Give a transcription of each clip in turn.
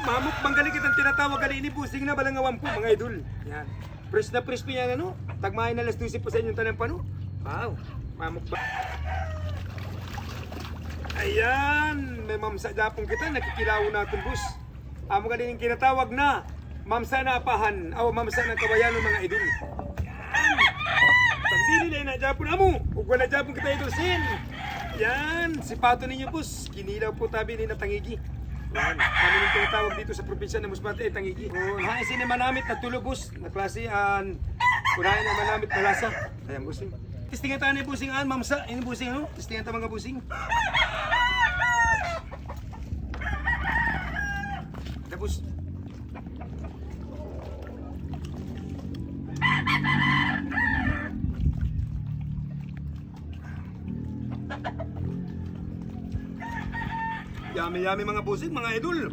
Mamukbang gali kitang tinatawag gali ini busing na balangawan po mga idol. Yan. Fresh na fresh po yan ano. Tagmahin na alas 12 po sa inyong tanang pano. Wow. Mamukbang. Ayan. May mamsa japong kita. Nakikilaw natin bus. Amo gali yung kinatawag na mamsa na apahan. O mamsa na kabayan ng mga idol. Pagdili na japon amo. Ug wala japon kita idol sin. Yan. Sipato ninyo bus. Kinilaw po tabi ni natangigi. Yan. Kami nyung tinatawag dito sa probinsya ng Musbate ay Tangigi. Hain sini manamit na tulubos na klase an kunain na manamit na lasa. Ayan busing. Tistingan tayo ni busing an mamsa. Ini busing ano? Tistingan tayo mga busing. Tapos yummy mga busing, mga idol.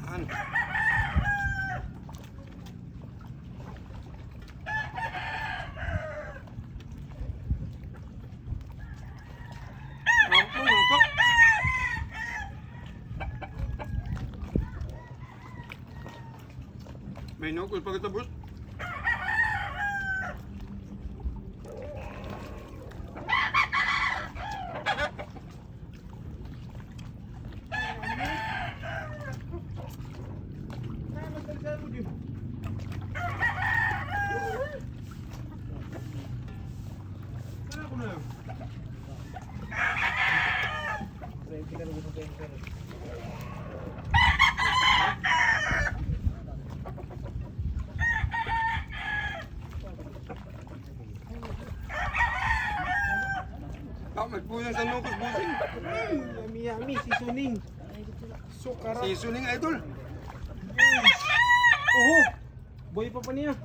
Yan. Mampok. May nukul pa kita bus. Magpuyang sa nukos busing. Yummy, seasoning. Sukara. Seasoning idol. Oho, boy pa niya.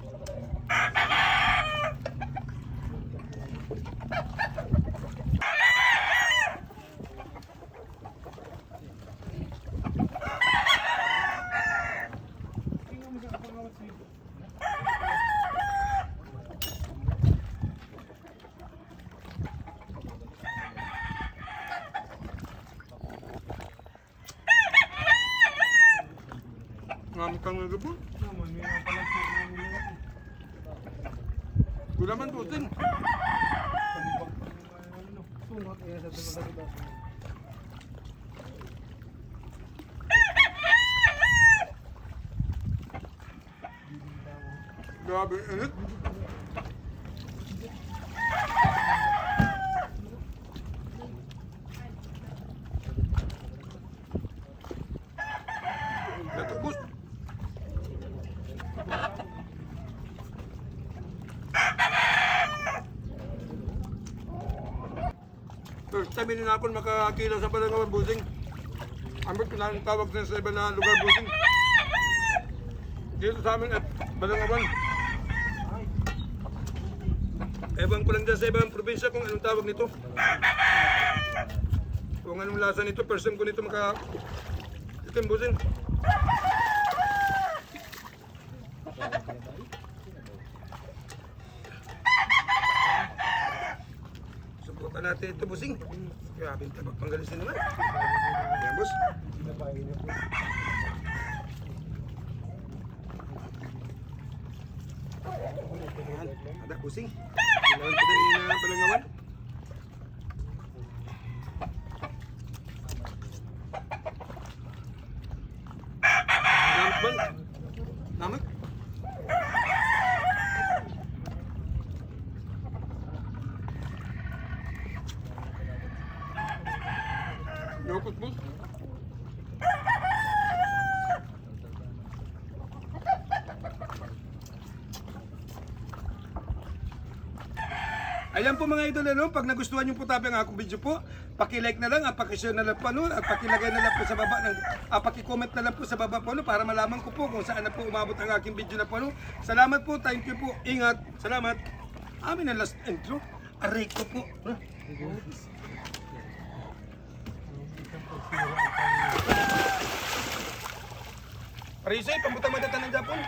Ngamit kang nagabon. Naman, may napalag namin. Gulaman putin. Sungot kaya sa talaga. Grabe, init. Bus. First time na ako makakila sa Balangawan busing. Ambot ko na tawag sa iba na lugar busing. Dito sa amin at Balangawan. Ewan ko lang dyan sa ibang probinsya kung anong tawag nito. Kung anong lasa nito, first time ko nito itim busing. Subukan natin ito busing. Grabe yung tabak panggalisin naman. Ayan bus. Ayan, ada busing. Kailangan kita ini na Balangawan. Namit ba? Namit? Yokot bus. Ayan po mga idol, ano, pag nagustuhan nyo po tabi ang akong video po, paki-like na lang, paki-share na lang po, ano, at pakilagay na lang po sa baba, paki-comment na lang po sa baba po, ano, para malaman ko po kung saan na po umabot ang aking video na po, ano. Salamat po, thank you po, ingat, salamat. Amin ang last intro, aray ko po. Parisay, pambutang madatan ng Japon.